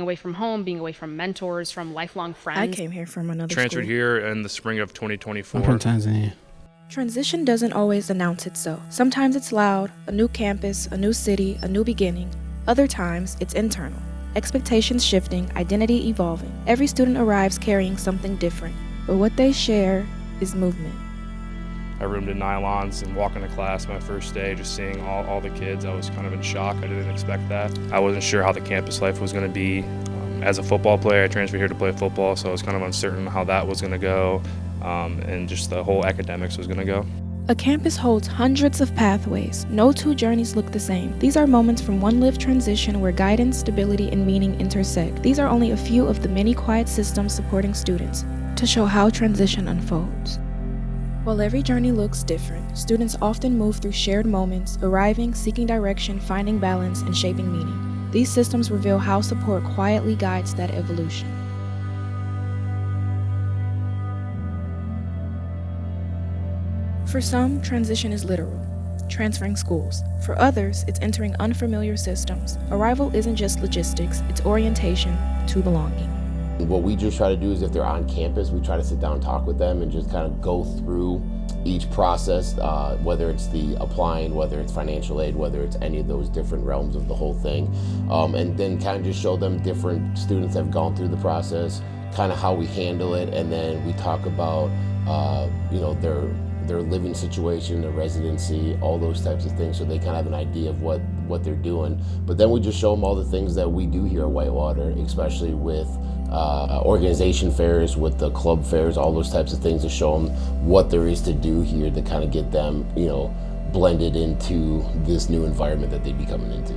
away from home, being away from mentors, from lifelong friends. I came here from another Transferred school. here in the spring of 2024. I'm from Tanzania. Transition doesn't always announce itself. Sometimes it's loud, a new campus, a new city, a new beginning. Other times, it's internal. Expectations shifting, identity evolving. Every student arrives carrying something different, but what they share is movement. I roomed in nylons and walking to class my first day, just seeing all the kids. I was kind of in shock. I didn't expect that. I wasn't sure how the campus life was going to be. As a football player, I transferred here to play football, so I was kind of uncertain how that was going to go. And just the whole academics was going to go. A campus holds hundreds of pathways. No two journeys look the same. These are moments from one lived transition where guidance, stability, and meaning intersect. These are only a few of the many quiet systems supporting students to show how transition unfolds. While every journey looks different, students often move through shared moments, arriving, seeking direction, finding balance, and shaping meaning. These systems reveal how support quietly guides that evolution. For some, transition is literal, transferring schools. For others, it's entering unfamiliar systems. Arrival isn't just logistics, it's orientation to belonging. What we just try to do is if they're on campus, we try to sit down and talk with them and just kind of go through each process, whether it's the applying, whether it's financial aid, whether it's any of those different realms of the whole thing. And then kind of just show them different students that have gone through the process, kind of how we handle it, and then we talk about their living situation, their residency, all those types of things, so they kind of have an idea of what they're doing. But then we just show them all the things that we do here at Whitewater, especially with organization fairs, with the club fairs, all those types of things, to show them what there is to do here to kind of get them, blended into this new environment that they'd be coming into.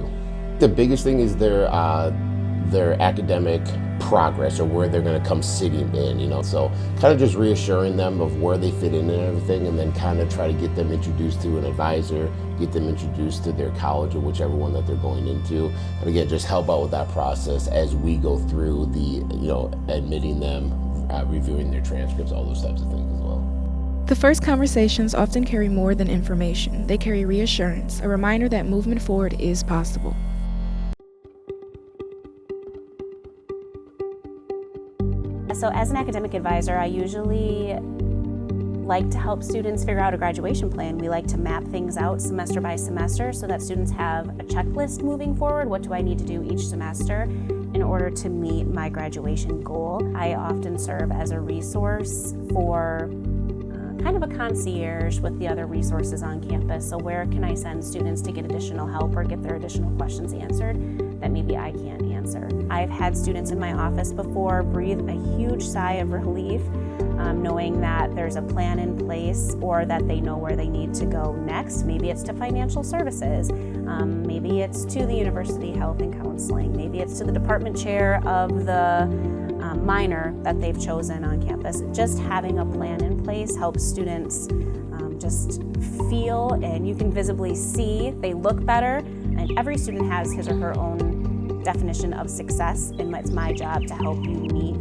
The biggest thing is their academic progress, or where they're going to come sitting in, so kind of just reassuring them of where they fit in and everything, and then kind of try to get them introduced to an advisor, get them introduced to their college or whichever one that they're going into, and again, just help out with that process as we go through the, admitting them, reviewing their transcripts, all those types of things as well. The first conversations often carry more than information. They carry reassurance, a reminder that movement forward is possible. So as an academic advisor, I usually like to help students figure out a graduation plan. We like to map things out semester by semester so that students have a checklist moving forward. What do I need to do each semester in order to meet my graduation goal? I often serve as a resource for kind of a concierge with the other resources on campus. So where can I send students to get additional help or get their additional questions answered that maybe I can't answer? I've had students in my office before breathe a huge sigh of relief, knowing that there's a plan in place or that they know where they need to go next. Maybe it's to financial services, maybe it's to the University Health and Counseling, maybe it's to the department chair of the minor that they've chosen on campus. Just having a plan in place helps students just feel, and you can visibly see they look better, and every student has his or her own definition of success, and it's my job to help you meet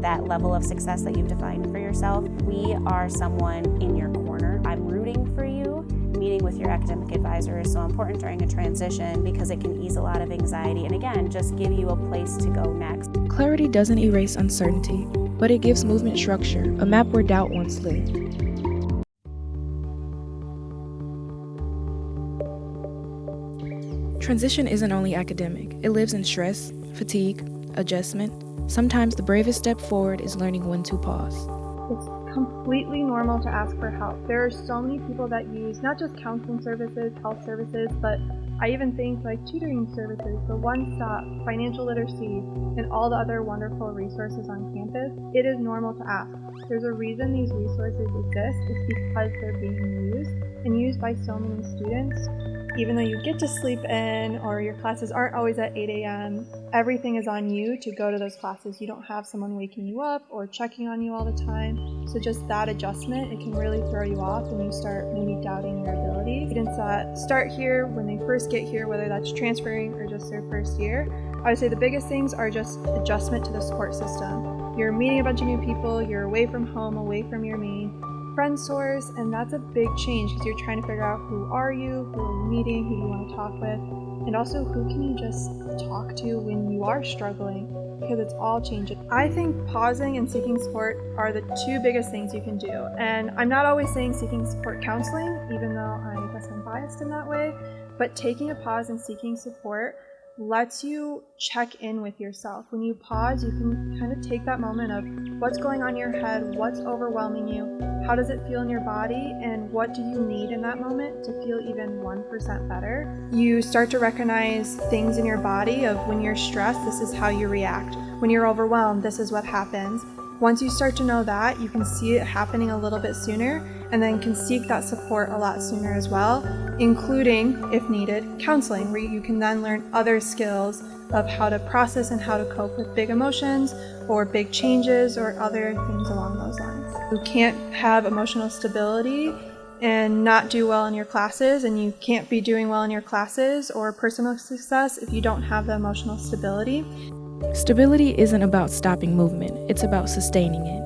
that level of success that you've defined for yourself. We are someone in your corner. I'm rooting for you. Meeting with your academic advisor is so important during a transition because it can ease a lot of anxiety and again, just give you a place to go next. Clarity doesn't erase uncertainty, but it gives movement structure, a map where doubt once lived. Transition isn't only academic. It lives in stress, fatigue, adjustment. Sometimes the bravest step forward is learning when to pause. It's completely normal to ask for help. There are so many people that use not just counseling services, health services, but I even think like tutoring services, the one-stop, financial literacy, and all the other wonderful resources on campus. It is normal to ask. There's a reason these resources exist. It's because they're being used and used by so many students. Even though you get to sleep in or your classes aren't always at 8 a.m., everything is on you to go to those classes. You don't have someone waking you up or checking on you all the time. So just that adjustment, it can really throw you off when you start maybe doubting your abilities. Students that start here when they first get here, whether that's transferring or just their first year, I would say the biggest things are just adjustment to the support system. You're meeting a bunch of new people, you're away from home, away from your main friend source, and that's a big change because you're trying to figure out who are you meeting, who you want to talk with, and also who can you just talk to when you are struggling, because it's all changing. I think pausing and seeking support are the two biggest things you can do. And I'm not always saying seeking support counseling, even though I guess I'm biased in that way, but taking a pause and seeking support lets you check in with yourself. When you pause, you can kind of take that moment of what's going on in your head, what's overwhelming you, how does it feel in your body, and what do you need in that moment to feel even 1% better. You start to recognize things in your body of when you're stressed, this is how you react. When you're overwhelmed, this is what happens. Once you start to know that, you can see it happening a little bit sooner and then can seek that support a lot sooner as well, including, if needed, counseling, where you can then learn other skills of how to process and how to cope with big emotions or big changes or other things along those lines. You can't have emotional stability and not do well in your classes, and you can't be doing well in your classes or personal success if you don't have the emotional stability. Stability isn't about stopping movement, it's about sustaining it.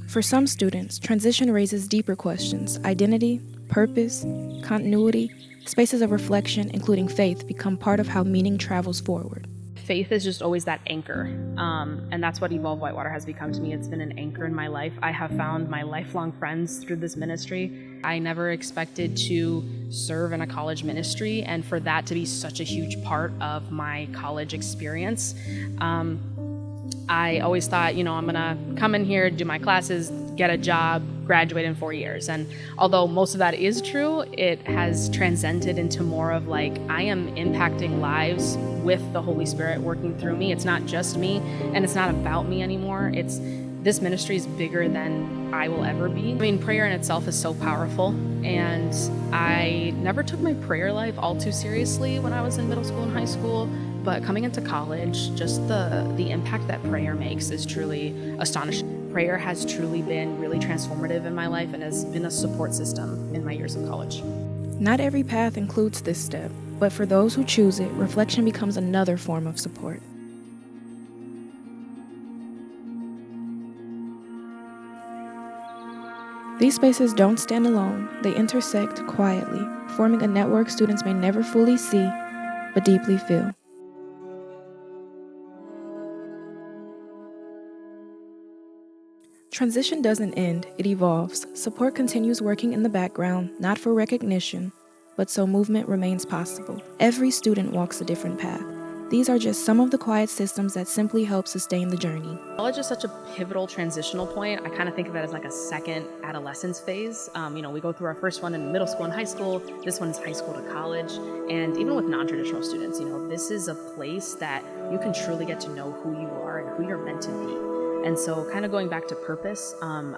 For some students, transition raises deeper questions. Identity, purpose, continuity, spaces of reflection, including faith, become part of how meaning travels forward. Faith is just always that anchor, and that's what Evolve Whitewater has become to me. It's been an anchor in my life. I have found my lifelong friends through this ministry. I never expected to serve in a college ministry, and for that to be such a huge part of my college experience. I always thought, I'm gonna come in here, do my classes, get a job, graduate in 4 years. And although most of that is true, it has transcended into more of like, I am impacting lives with the Holy Spirit working through me. It's not just me, and it's not about me anymore. This ministry is bigger than I will ever be. I mean, prayer in itself is so powerful, and I never took my prayer life all too seriously when I was in middle school and high school. But coming into college, just the impact that prayer makes is truly astonishing. Prayer has truly been really transformative in my life and has been a support system in my years of college. Not every path includes this step, but for those who choose it, reflection becomes another form of support. These spaces don't stand alone, they intersect quietly, forming a network students may never fully see, but deeply feel. Transition doesn't end, it evolves. Support continues working in the background, not for recognition, but so movement remains possible. Every student walks a different path. These are just some of the quiet systems that simply help sustain the journey. College is such a pivotal transitional point. I kind of think of it as like a second adolescence phase. We go through our first one in middle school and high school. This one's high school to college. And even with non-traditional students, this is a place that you can truly get to know who you are and who you're meant to be. And so kind of going back to purpose, I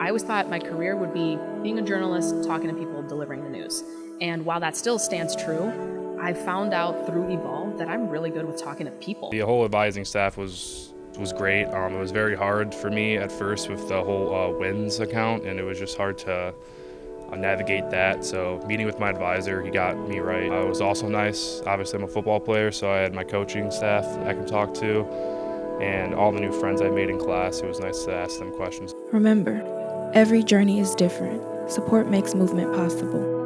always thought my career would be being a journalist, talking to people, delivering the news. And while that still stands true, I found out through Evolve that I'm really good with talking to people. The whole advising staff was great. It was very hard for me at first with the whole wins account, and it was just hard to navigate that. So meeting with my advisor, he got me right. It was also nice. Obviously, I'm a football player, so I had my coaching staff I can talk to, and all the new friends I made in class. It was nice to ask them questions. Remember, every journey is different. Support makes movement possible.